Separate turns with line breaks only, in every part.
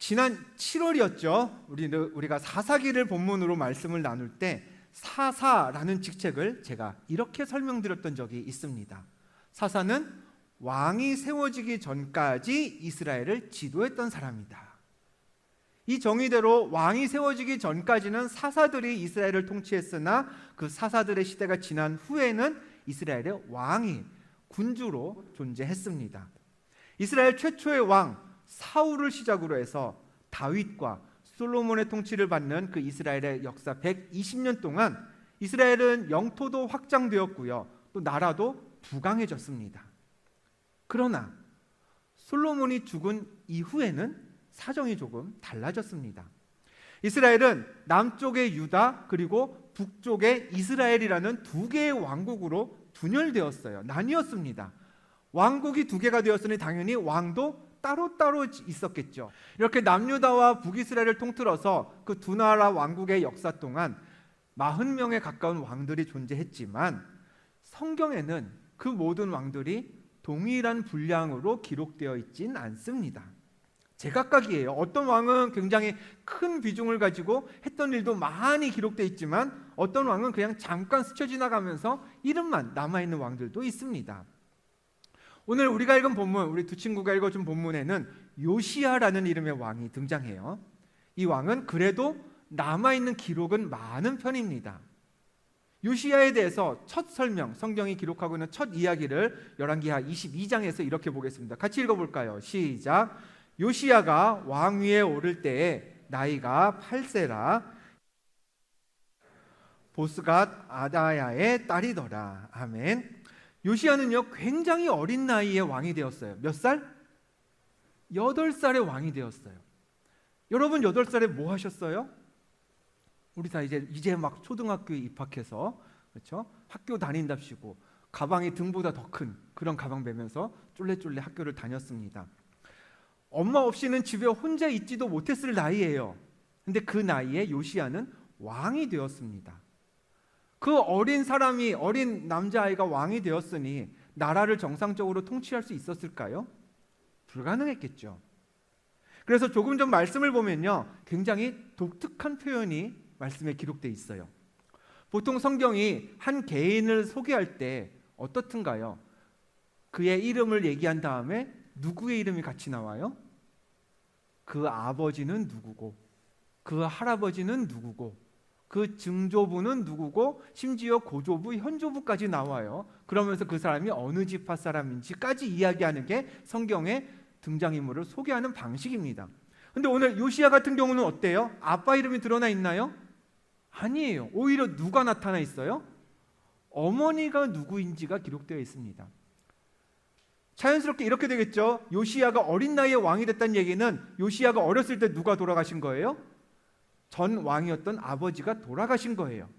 지난 7월이었죠. 우리가 사사기를 본문으로 말씀을 나눌 때 사사라는 직책을 제가 이렇게 설명드렸던 적이 있습니다. 사사는 왕이 세워지기 전까지 이스라엘을 지도했던 사람이다. 이 정의대로 왕이 세워지기 전까지는 사사들이 이스라엘을 통치했으나 그 사사들의 시대가 지난 후에는 이스라엘의 왕이 군주로 존재했습니다. 이스라엘 최초의 왕 사울을 시작으로 해서 다윗과 솔로몬의 통치를 받는 그 이스라엘의 역사 120년 동안 이스라엘은 영토도 확장되었고요, 또 나라도 부강해졌습니다. 그러나 솔로몬이 죽은 이후에는 사정이 조금 달라졌습니다. 이스라엘은 남쪽의 유다 그리고 북쪽의 이스라엘이라는 두 개의 왕국으로 분열되었어요. 나뉘었습니다. 왕국이 두 개가 되었으니 당연히 왕도 따로따로 있었겠죠. 이렇게 남유다와 북이스라엘을 통틀어서 그 두 나라 왕국의 역사 동안 40명에 가까운 왕들이 존재했지만 성경에는 그 모든 왕들이 동일한 분량으로 기록되어 있진 않습니다. 제각각이에요. 어떤 왕은 굉장히 큰 비중을 가지고 했던 일도 많이 기록되어 있지만 어떤 왕은 그냥 잠깐 스쳐 지나가면서 이름만 남아있는 왕들도 있습니다. 오늘 우리가 읽은 본문, 우리 두 친구가 읽어준 본문에는 요시야라는 이름의 왕이 등장해요. 이 왕은 그래도 남아있는 기록은 많은 편입니다. 요시야에 대해서 첫 설명, 성경이 기록하고 있는 첫 이야기를 열왕기하 22장에서 이렇게 보겠습니다. 같이 읽어볼까요? 시작. 요시야가 왕위에 오를 때에 나이가 8세라 보스갓 아다야의 딸이더라. 아멘. 요시야는요 굉장히 어린 나이에 왕이 되었어요. 몇 살? 8살에 왕이 되었어요. 여러분 8살에 뭐 하셨어요? 우리 다 이제 막 초등학교에 입학해서, 그렇죠? 학교 다닌답시고 가방이 등보다 더 큰 그런 가방 메면서 쫄래쫄래 학교를 다녔습니다. 엄마 없이는 집에 혼자 있지도 못했을 나이예요. 근데 그 나이에 요시야는 왕이 되었습니다. 그 어린 사람이, 어린 남자아이가 왕이 되었으니 나라를 정상적으로 통치할 수 있었을까요? 불가능했겠죠. 그래서 조금 전 말씀을 보면요 굉장히 독특한 표현이 말씀에 기록되어 있어요. 보통 성경이 한 개인을 소개할 때 어떻든가요? 그의 이름을 얘기한 다음에 누구의 이름이 같이 나와요? 그 아버지는 누구고, 그 할아버지는 누구고, 그 증조부는 누구고, 심지어 고조부, 현조부까지 나와요. 그러면서 그 사람이 어느 지파 사람인지까지 이야기하는 게 성경의 등장인물을 소개하는 방식입니다. 근데 오늘 요시야 같은 경우는 어때요? 아빠 이름이 드러나 있나요? 아니에요. 오히려 누가 나타나 있어요? 어머니가 누구인지가 기록되어 있습니다. 자연스럽게 이렇게 되겠죠. 요시야가 어린 나이에 왕이 됐다는 얘기는 요시야가 어렸을 때 누가 돌아가신 거예요? 전 왕이었던 아버지가 돌아가신 거예요.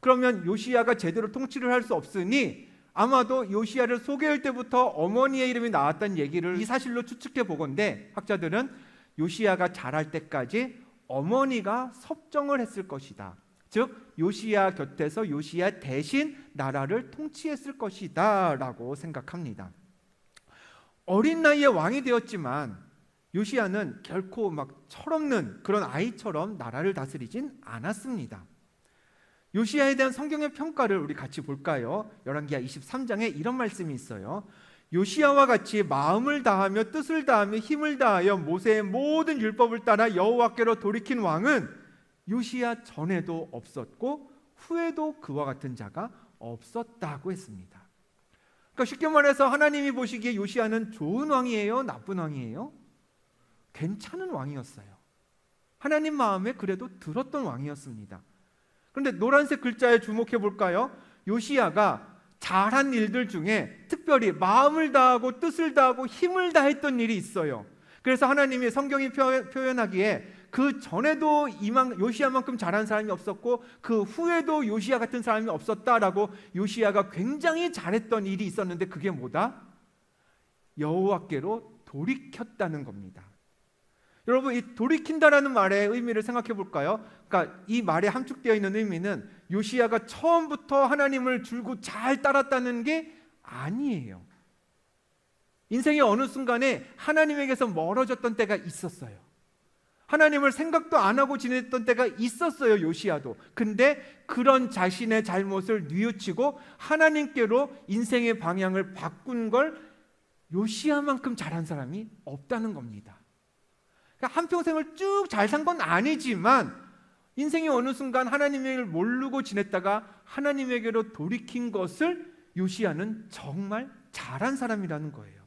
그러면 요시야가 제대로 통치를 할 수 없으니 아마도 요시야를 소개할 때부터 어머니의 이름이 나왔다는 얘기를 이 사실로 추측해 보건대 학자들은 요시야가 자랄 때까지 어머니가 섭정을 했을 것이다. 즉 요시야 곁에서 요시야 대신 나라를 통치했을 것이다 라고 생각합니다. 어린 나이에 왕이 되었지만 요시야는 결코 막 철없는 그런 아이처럼 나라를 다스리진 않았습니다. 요시야에 대한 성경의 평가를 우리 같이 볼까요? 열왕기하 23장에 이런 말씀이 있어요. 요시야와 같이 마음을 다하며 뜻을 다하며 힘을 다하여 모세의 모든 율법을 따라 여호와께로 돌이킨 왕은 요시야 전에도 없었고 후에도 그와 같은 자가 없었다고 했습니다. 그러니까 쉽게 말해서 하나님이 보시기에 요시야는 좋은 왕이에요? 나쁜 왕이에요? 괜찮은 왕이었어요. 하나님 마음에 그래도 들었던 왕이었습니다. 그런데 노란색 글자에 주목해 볼까요? 요시야가 잘한 일들 중에 특별히 마음을 다하고 뜻을 다하고 힘을 다했던 일이 있어요. 그래서 하나님이 성경이 표현하기에 그 전에도 요시야만큼 잘한 사람이 없었고 그 후에도 요시야 같은 사람이 없었다라고 요시야가 굉장히 잘했던 일이 있었는데 그게 뭐다? 여호와께로 돌이켰다는 겁니다. 여러분 이 돌이킨다라는 말의 의미를 생각해 볼까요? 그러니까 이 말에 함축되어 있는 의미는 요시야가 처음부터 하나님을 줄곧 잘 따랐다는 게 아니에요. 인생의 어느 순간에 하나님에게서 멀어졌던 때가 있었어요. 하나님을 생각도 안 하고 지냈던 때가 있었어요, 요시야도. 근데 그런 자신의 잘못을 뉘우치고 하나님께로 인생의 방향을 바꾼 걸 요시야만큼 잘한 사람이 없다는 겁니다. 그러니까 한평생을 쭉 잘 산 건 아니지만 인생의 어느 순간 하나님을 모르고 지냈다가 하나님에게로 돌이킨 것을 요시야는 정말 잘한 사람이라는 거예요.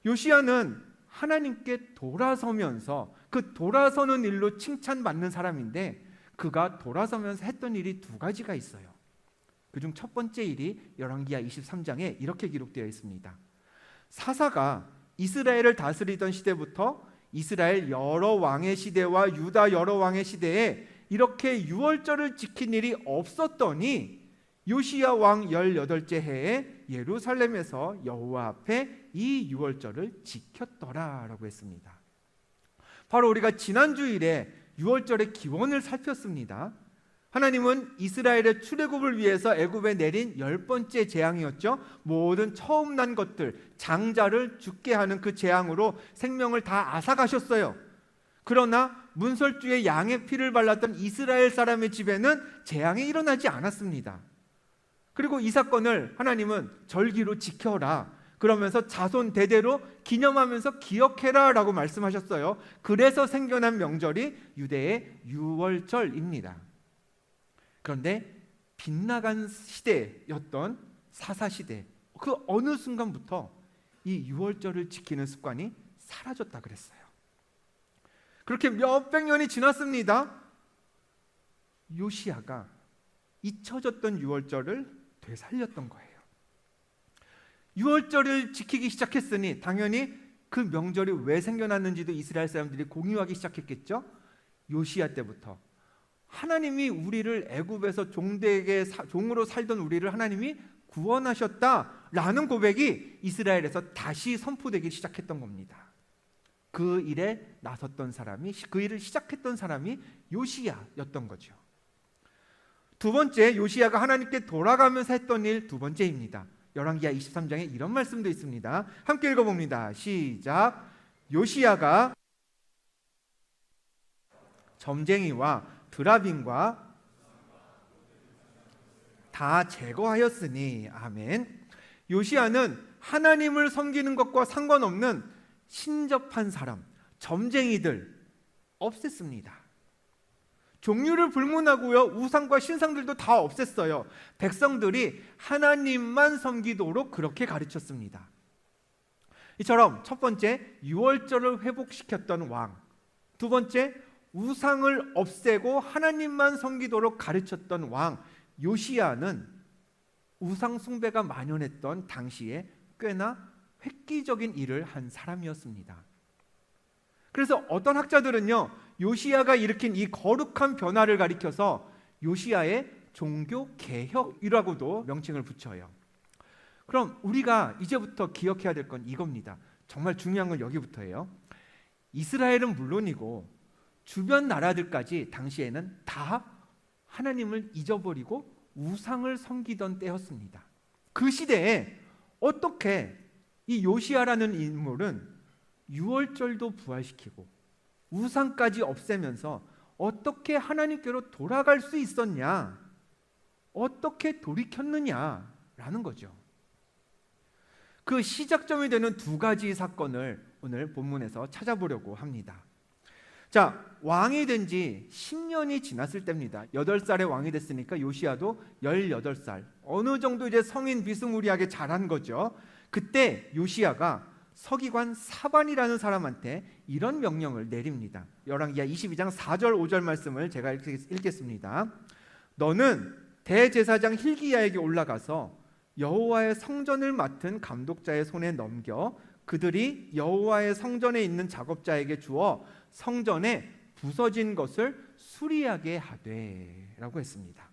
요시야는 하나님께 돌아서면서 그 돌아서는 일로 칭찬받는 사람인데, 그가 돌아서면서 했던 일이 두 가지가 있어요. 그중 첫 번째 일이 열왕기하 23장에 이렇게 기록되어 있습니다. 사사가 이스라엘을 다스리던 시대부터 이스라엘 여러 왕의 시대와 유다 여러 왕의 시대에 이렇게 유월절을 지킨 일이 없었더니 요시야 왕 18째 해에 예루살렘에서 여호와 앞에 이 유월절을 지켰더라라고 했습니다. 바로 우리가 지난 주일에 유월절의 기원을 살폈습니다. 하나님은 이스라엘의 출애굽을 위해서 애굽에 내린 10번째 재앙이었죠. 모든 처음 난 것들, 장자를 죽게 하는 그 재앙으로 생명을 다 앗아가셨어요. 그러나 문설주에 양의 피를 발랐던 이스라엘 사람의 집에는 재앙이 일어나지 않았습니다. 그리고 이 사건을 하나님은 절기로 지켜라, 그러면서 자손 대대로 기념하면서 기억해라 라고 말씀하셨어요. 그래서 생겨난 명절이 유대의 유월절입니다. 그런데 빗나간 시대였던 사사시대, 그 어느 순간부터 이 유월절을 지키는 습관이 사라졌다 그랬어요. 그렇게 몇백 년이 지났습니다. 요시야가 잊혀졌던 유월절을 되살렸던 거예요. 유월절을 지키기 시작했으니 당연히 그 명절이 왜 생겨났는지도 이스라엘 사람들이 공유하기 시작했겠죠. 요시야 때부터 하나님이 우리를 애굽에서 종으로 살던 우리를 하나님이 구원하셨다라는 고백이 이스라엘에서 다시 선포되기 시작했던 겁니다. 그 일에 나섰던 사람이, 그 일을 시작했던 사람이 요시야였던 거죠. 두 번째, 요시야가 하나님께 돌아가면서 했던 일 두 번째입니다. 열왕기하 23장에 이런 말씀도 있습니다. 함께 읽어봅니다. 시작. 요시야가 점쟁이와 드라빈과 다 제거하였으니. 아멘. 요시야는 하나님을 섬기는 것과 상관없는 신접한 사람, 점쟁이들 없앴습니다. 종류를 불문하고요, 우상과 신상들도 다 없앴어요. 백성들이 하나님만 섬기도록 그렇게 가르쳤습니다. 이처럼 첫 번째, 유월절을 회복시켰던 왕, 두 번째, 우상을 없애고 하나님만 섬기도록 가르쳤던 왕 요시야는 우상 숭배가 만연했던 당시에 꽤나 획기적인 일을 한 사람이었습니다. 그래서 어떤 학자들은요, 요시야가 일으킨 이 거룩한 변화를 가리켜서 요시야의 종교 개혁이라고도 명칭을 붙여요. 그럼 우리가 이제부터 기억해야 될 건 이겁니다. 정말 중요한 건 여기부터예요. 이스라엘은 물론이고 주변 나라들까지 당시에는 다 하나님을 잊어버리고 우상을 섬기던 때였습니다. 그 시대에 어떻게 이 요시야라는 인물은 유월절도 부활시키고 우상까지 없애면서 어떻게 하나님께로 돌아갈 수 있었냐, 어떻게 돌이켰느냐라는 거죠. 그 시작점이 되는 두 가지 사건을 오늘 본문에서 찾아보려고 합니다. 자, 왕이 된 지 10년이 지났을 때입니다. 8살에 왕이 됐으니까 요시야도 18살, 어느 정도 이제 성인 비스무리하게 자란 거죠. 그때 요시야가 서기관 사반이라는 사람한테 이런 명령을 내립니다. 열왕기하 22장 4절 5절 말씀을 제가 읽겠습니다. 너는 대제사장 힐기야에게 올라가서 여호와의 성전을 맡은 감독자의 손에 넘겨 그들이 여호와의 성전에 있는 작업자에게 주어 성전에 부서진 것을 수리하게 하되 라고 했습니다.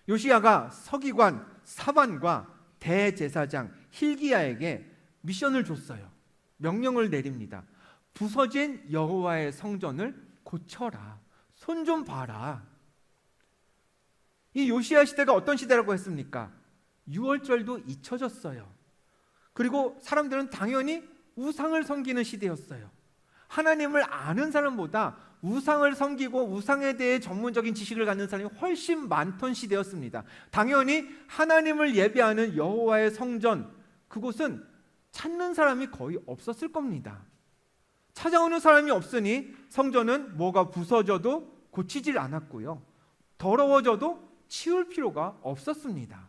요시야가 서기관 사반과 대제사장 힐기야에게 미션을 줬어요. 명령을 내립니다. 부서진 여호와의 성전을 고쳐라. 손 좀 봐라. 이 요시야 시대가 어떤 시대라고 했습니까? 유월절도 잊혀졌어요. 그리고 사람들은 당연히 우상을 섬기는 시대였어요. 하나님을 아는 사람보다 우상을 섬기고 우상에 대해 전문적인 지식을 갖는 사람이 훨씬 많던 시대였습니다. 당연히 하나님을 예배하는 여호와의 성전, 그곳은 찾는 사람이 거의 없었을 겁니다. 찾아오는 사람이 없으니 성전은 뭐가 부서져도 고치질 않았고요, 더러워져도 치울 필요가 없었습니다.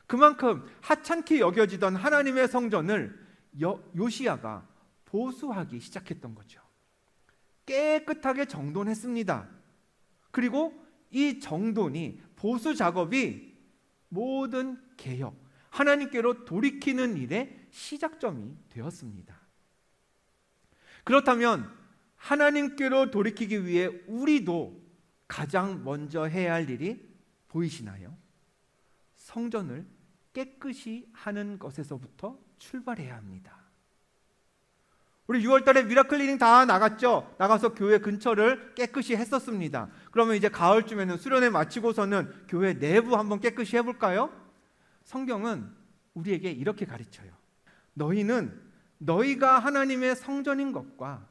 그만큼 하찮게 여겨지던 하나님의 성전을 요시야가 보수하기 시작했던 거죠. 깨끗하게 정돈했습니다. 그리고 이 정돈이, 보수 작업이 모든 개혁, 하나님께로 돌이키는 일의 시작점이 되었습니다. 그렇다면 하나님께로 돌이키기 위해 우리도 가장 먼저 해야 할 일이 보이시나요? 성전을 깨끗이 하는 것에서부터 출발해야 합니다. 우리 6월달에 미라클 리딩 다 나갔죠? 나가서 교회 근처를 깨끗이 했었습니다. 그러면 이제 가을쯤에는 수련회 마치고서는 교회 내부 한번 깨끗이 해볼까요? 성경은 우리에게 이렇게 가르쳐요. 너희는 너희가 하나님의 성전인 것과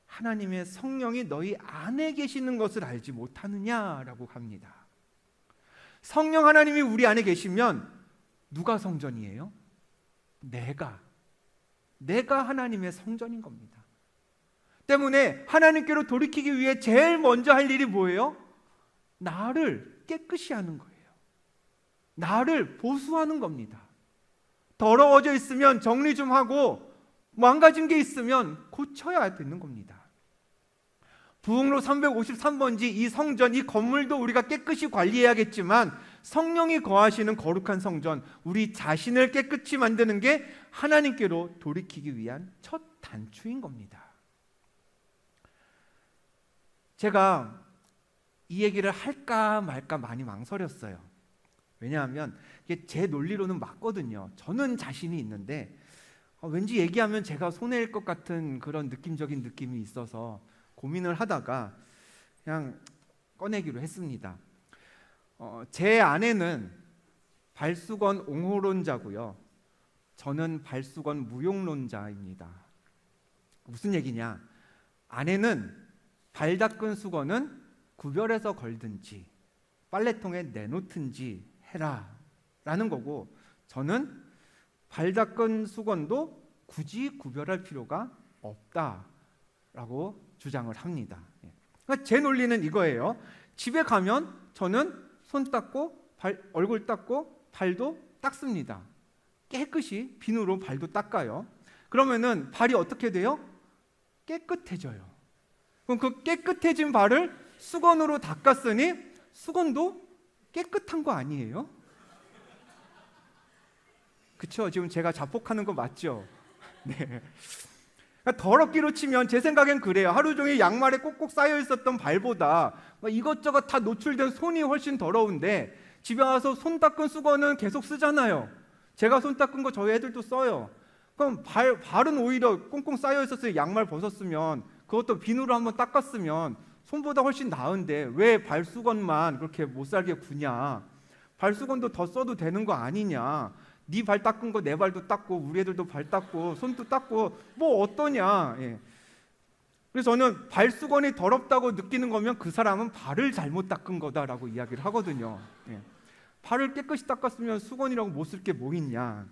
하나님의 성령이 너희 안에 계시는 것을 알지 못하느냐라고 합니다. 성령 하나님이 우리 안에 계시면 누가 성전이에요? 내가 하나님의 성전인 겁니다. 때문에 하나님께로 돌이키기 위해 제일 먼저 할 일이 뭐예요? 나를 깨끗이 하는 거예요. 나를 보수하는 겁니다. 더러워져 있으면 정리 좀 하고, 망가진 게 있으면 고쳐야 되는 겁니다. 부흥로 353번지 이 성전, 이 건물도 우리가 깨끗이 관리해야겠지만 성령이 거하시는 거룩한 성전, 우리 자신을 깨끗이 만드는 게 하나님께로 돌이키기 위한 첫 단추인 겁니다. 제가 이 얘기를 할까 말까 많이 망설였어요. 왜냐하면 이게 제 논리로는 맞거든요. 저는 자신이 있는데 왠지 얘기하면 제가 손해일 것 같은 그런 느낌적인 느낌이 있어서 고민을 하다가 그냥 꺼내기로 했습니다. 제 아내는 발수건 옹호론자고요, 저는 발수건 무용론자입니다. 무슨 얘기냐? 아내는 발 닦은 수건은 구별해서 걸든지 빨래통에 내놓든지 해라 라는 거고, 저는 발 닦은 수건도 굳이 구별할 필요가 없다라고 주장을 합니다. 그러니까 제 논리는 이거예요. 집에 가면 저는 손 닦고 얼굴 닦고 발도 닦습니다. 깨끗이 비누로 발도 닦아요. 그러면은 발이 어떻게 돼요? 깨끗해져요. 그럼 그 깨끗해진 발을 수건으로 닦았으니 수건도 깨끗한 거 아니에요? 그쵸? 지금 제가 자폭하는 거 맞죠? 네. 그러니까 더럽기로 치면 제 생각엔 그래요. 하루 종일 양말에 꼭꼭 쌓여 있었던 발보다 이것저것 다 노출된 손이 훨씬 더러운데, 집에 와서 손 닦은 수건은 계속 쓰잖아요. 제가 손 닦은 거 저희 애들도 써요. 그럼 발은 오히려 꽁꽁 쌓여 있었어요. 양말 벗었으면 그것도 비누로 한번 닦았으면 손보다 훨씬 나은데 왜 발수건만 그렇게 못 살게 구냐? 발수건도 더 써도 되는 거 아니냐? 네 발 닦은 거 내 발도 닦고 우리 애들도 발 닦고 손도 닦고 뭐 어떠냐? 예. 그래서 저는 발수건이 더럽다고 느끼는 거면 그 사람은 발을 잘못 닦은 거다라고 이야기를 하거든요. 예. 발을 깨끗이 닦았으면 수건이라고 못 쓸 게 뭐 있냐?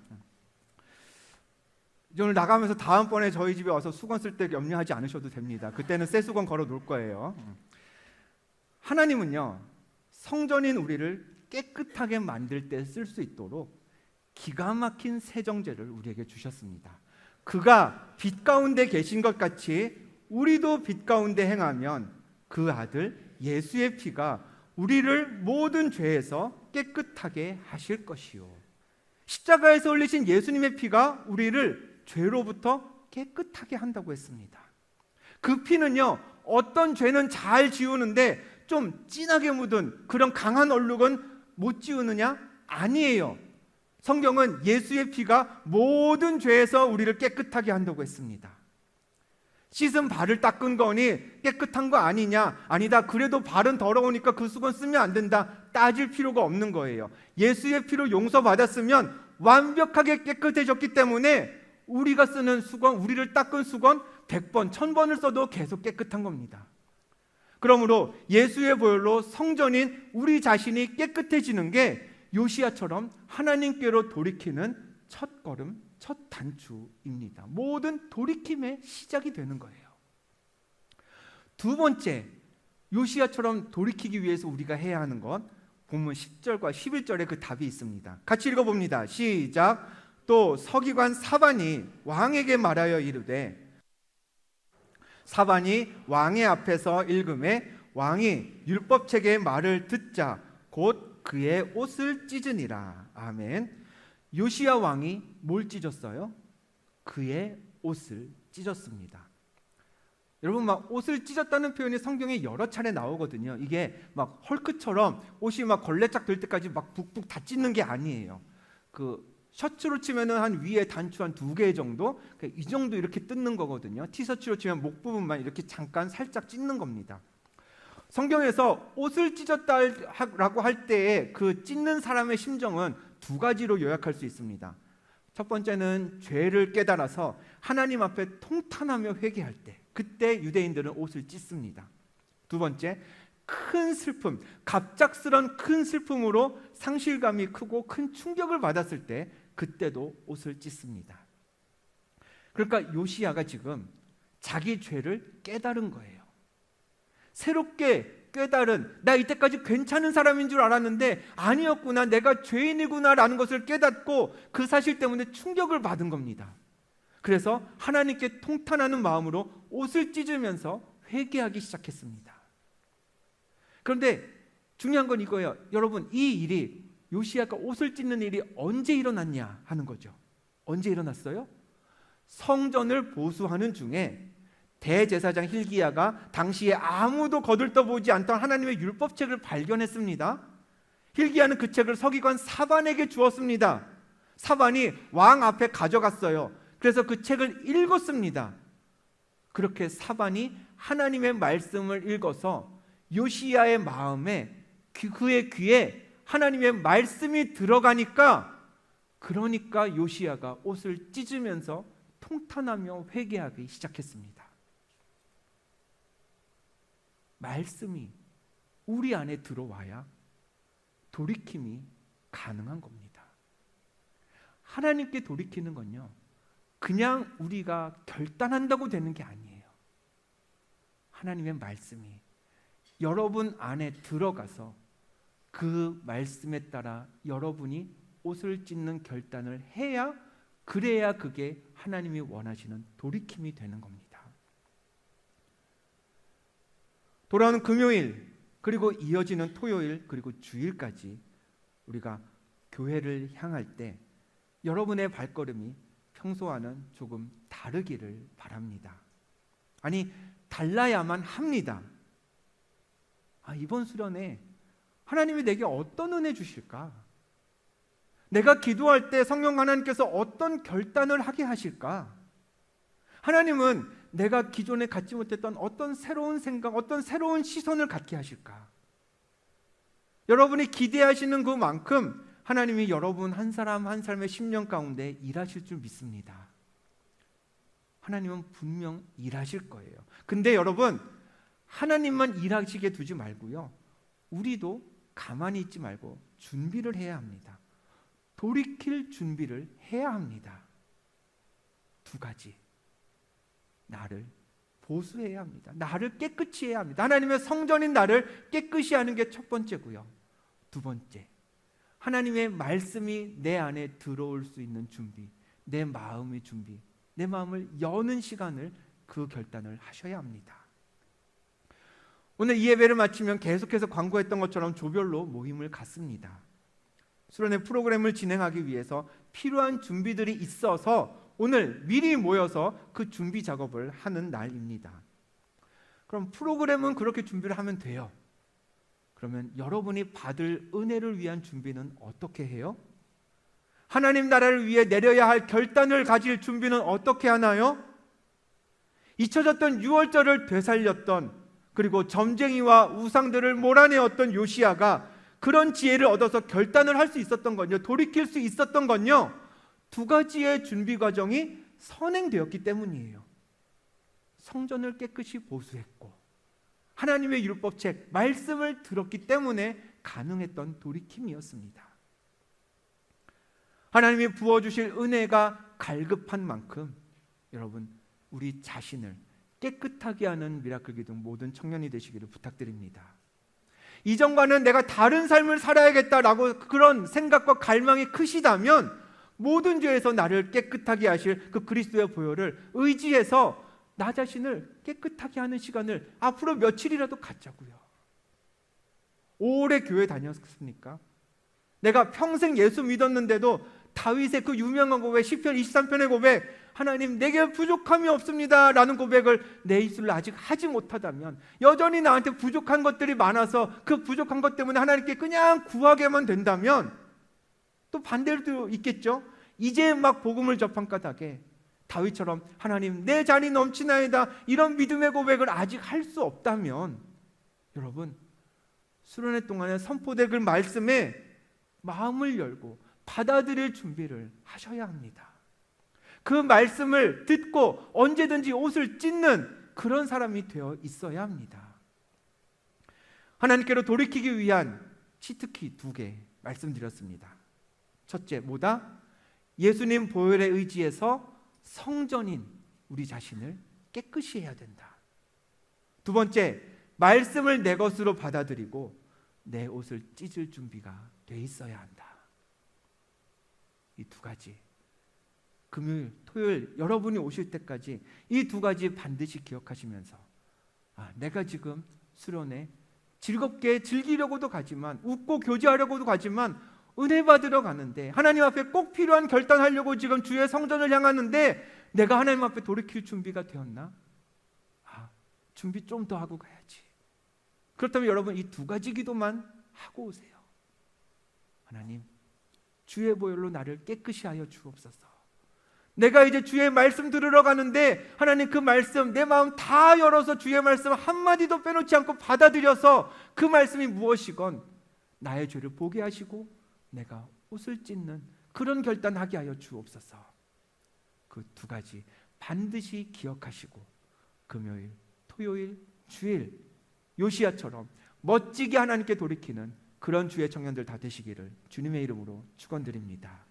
오늘 나가면서 다음번에 저희 집에 와서 수건 쓸 때 염려하지 않으셔도 됩니다. 그때는 새 수건 걸어 놓을 거예요. 하나님은요, 성전인 우리를 깨끗하게 만들 때 쓸 수 있도록 기가 막힌 세정제를 우리에게 주셨습니다. 그가 빛 가운데 계신 것 같이 우리도 빛 가운데 행하면 그 아들 예수의 피가 우리를 모든 죄에서 깨끗하게 하실 것이요, 십자가에서 흘리신 예수님의 피가 우리를 죄로부터 깨끗하게 한다고 했습니다. 그 피는요, 어떤 죄는 잘 지우는데 좀 진하게 묻은 그런 강한 얼룩은 못 지우느냐? 아니에요. 성경은 예수의 피가 모든 죄에서 우리를 깨끗하게 한다고 했습니다. 씻은 발을 닦은 거니 깨끗한 거 아니냐? 아니다. 그래도 발은 더러우니까 그 수건 쓰면 안 된다. 따질 필요가 없는 거예요. 예수의 피로 용서받았으면 완벽하게 깨끗해졌기 때문에 우리가 쓰는 수건, 우리를 닦은 수건 100번, 1000번을 써도 계속 깨끗한 겁니다. 그러므로 예수의 보혈로 성전인 우리 자신이 깨끗해지는 게 요시야처럼 하나님께로 돌이키는 첫 걸음, 첫 단추입니다. 모든 돌이킴의 시작이 되는 거예요. 두 번째, 요시야처럼 돌이키기 위해서 우리가 해야 하는 건 본문 10절과 11절에 그 답이 있습니다. 같이 읽어봅니다. 시작. 또 서기관 사반이 왕에게 말하여 이르되, 사반이 왕의 앞에서 읽음에 왕이 율법책의 말을 듣자 곧 그의 옷을 찢으니라. 아멘. 요시야 왕이 뭘 찢었어요? 그의 옷을 찢었습니다. 여러분, 막 옷을 찢었다는 표현이 성경에 여러 차례 나오거든요. 이게 막 헐크처럼 옷이 막 걸레짝 될 때까지 막 북북 다 찢는 게 아니에요. 그 셔츠로 치면은 한 위에 단추 한 2개 정도, 이 정도 이렇게 뜯는 거거든요. 티셔츠로 치면 목 부분만 이렇게 잠깐 살짝 찢는 겁니다. 성경에서 옷을 찢었다라고 할 때에 그 찢는 사람의 심정은 두 가지로 요약할 수 있습니다. 첫 번째는 죄를 깨달아서 하나님 앞에 통탄하며 회개할 때, 그때 유대인들은 옷을 찢습니다. 두 번째, 큰 슬픔, 갑작스런 큰 슬픔으로 상실감이 크고 큰 충격을 받았을 때, 그때도 옷을 찢습니다. 그러니까 요시야가 지금 자기 죄를 깨달은 거예요. 새롭게 깨달은, 나 이때까지 괜찮은 사람인 줄 알았는데 아니었구나, 내가 죄인이구나 라는 것을 깨닫고 그 사실 때문에 충격을 받은 겁니다. 그래서 하나님께 통탄하는 마음으로 옷을 찢으면서 회개하기 시작했습니다. 그런데 중요한 건 이거예요. 여러분, 이 일이, 요시야가 옷을 찢는 일이 언제 일어났냐 하는 거죠. 언제 일어났어요? 성전을 보수하는 중에 대제사장 hil기야가 당시에 아무도 거들떠보지 않던 하나님의 율법책을 발견했습니다. hil기야는 그 책을 서기관 사반에게 주었습니다. 사반이 왕 앞에 가져갔어요. 그래서 그 책을 읽었습니다. 그렇게 사반이 하나님의 말씀을 읽어서 요시야의 마음에, 그의 귀에 하나님의 말씀이 들어가니까, 그러니까 요시야가 옷을 찢으면서 통탄하며 회개하기 시작했습니다. 말씀이 우리 안에 들어와야 돌이킴이 가능한 겁니다. 하나님께 돌이키는 건요, 그냥 우리가 결단한다고 되는 게 아니에요. 하나님의 말씀이 여러분 안에 들어가서 그 말씀에 따라 여러분이 옷을 찢는 결단을 해야, 그래야 그게 하나님이 원하시는 돌이킴이 되는 겁니다. 돌아오는 금요일, 그리고 이어지는 토요일, 그리고 주일까지 우리가 교회를 향할 때 여러분의 발걸음이 평소와는 조금 다르기를 바랍니다. 아니, 달라야만 합니다. 이번 수련회 하나님이 내게 어떤 은혜 주실까? 내가 기도할 때 성령 하나님께서 어떤 결단을 하게 하실까? 하나님은 내가 기존에 갖지 못했던 어떤 새로운 생각, 어떤 새로운 시선을 갖게 하실까? 여러분이 기대하시는 그만큼 하나님이 여러분 한 사람 한 사람의 심령 가운데 일하실 줄 믿습니다. 하나님은 분명 일하실 거예요. 근데 여러분, 하나님만 일하시게 두지 말고요, 우리도 가만히 있지 말고 준비를 해야 합니다. 돌이킬 준비를 해야 합니다. 두 가지. 나를 보수해야 합니다. 나를 깨끗이 해야 합니다. 하나님의 성전인 나를 깨끗이 하는 게 첫 번째고요. 두 번째, 하나님의 말씀이 내 안에 들어올 수 있는 준비, 내 마음의 준비, 내 마음을 여는 시간을, 그 결단을 하셔야 합니다. 오늘 이 예배를 마치면 계속해서 광고했던 것처럼 조별로 모임을 갖습니다. 수련회 프로그램을 진행하기 위해서 필요한 준비들이 있어서 오늘 미리 모여서 그 준비 작업을 하는 날입니다. 그럼 프로그램은 그렇게 준비를 하면 돼요. 그러면 여러분이 받을 은혜를 위한 준비는 어떻게 해요? 하나님 나라를 위해 내려야 할 결단을 가질 준비는 어떻게 하나요? 잊혀졌던 유월절을 되살렸던, 그리고 점쟁이와 우상들을 몰아내었던 요시야가 그런 지혜를 얻어서 결단을 할 수 있었던 건요, 돌이킬 수 있었던 건요, 두 가지의 준비 과정이 선행되었기 때문이에요. 성전을 깨끗이 보수했고 하나님의 율법책 말씀을 들었기 때문에 가능했던 돌이킴이었습니다. 하나님이 부어주실 은혜가 갈급한 만큼 여러분 우리 자신을 깨끗하게 하는 미라클 기둥 모든 청년이 되시기를 부탁드립니다. 이전과는 내가 다른 삶을 살아야겠다라고 그런 생각과 갈망이 크시다면 모든 죄에서 나를 깨끗하게 하실 그 그리스도의 보혈을 의지해서 나 자신을 깨끗하게 하는 시간을 앞으로 며칠이라도 갖자고요. 오래 교회 다녔습니까? 내가 평생 예수 믿었는데도 다윗의 그 유명한 고백 시편 23편의 고백 하나님 내게 부족함이 없습니다 라는 고백을 내 입술로 아직 하지 못하다면 여전히 나한테 부족한 것들이 많아서 그 부족한 것 때문에 하나님께 그냥 구하게만 된다면 또 반대로도 있겠죠. 이제 막 복음을 접한 까닭에 다윗처럼 하나님 내 잔이 넘치나이다 이런 믿음의 고백을 아직 할 수 없다면 여러분 수련회 동안에 선포될 그 말씀에 마음을 열고 받아들일 준비를 하셔야 합니다. 그 말씀을 듣고 언제든지 옷을 찢는 그런 사람이 되어 있어야 합니다. 하나님께로 돌이키기 위한 치트키 2개 말씀드렸습니다. 첫째 뭐다? 예수님 보혈에 의지해서 성전인 우리 자신을 깨끗이 해야 된다. 두 번째, 말씀을 내 것으로 받아들이고 내 옷을 찢을 준비가 돼 있어야 한다. 이 두 가지 금요일, 토요일 여러분이 오실 때까지 이 두 가지 반드시 기억하시면서 내가 지금 수련회 즐겁게 즐기려고도 가지만 웃고 교제하려고도 가지만 은혜 받으러 가는데 하나님 앞에 꼭 필요한 결단하려고 지금 주의 성전을 향하는데 내가 하나님 앞에 돌이킬 준비가 되었나? 준비 좀 더 하고 가야지. 그렇다면 여러분 이 두 가지 기도만 하고 오세요. 하나님 주의 보혈로 나를 깨끗이 하여 주옵소서. 내가 이제 주의 말씀 들으러 가는데 하나님 그 말씀 내 마음 다 열어서 주의 말씀 한마디도 빼놓지 않고 받아들여서 그 말씀이 무엇이건 나의 죄를 보게 하시고 내가 옷을 찢는 그런 결단하게 하여 주옵소서. 그 두 가지 반드시 기억하시고 금요일, 토요일, 주일 요시야처럼 멋지게 하나님께 돌이키는 그런 주의 청년들 다 되시기를 주님의 이름으로 축원드립니다.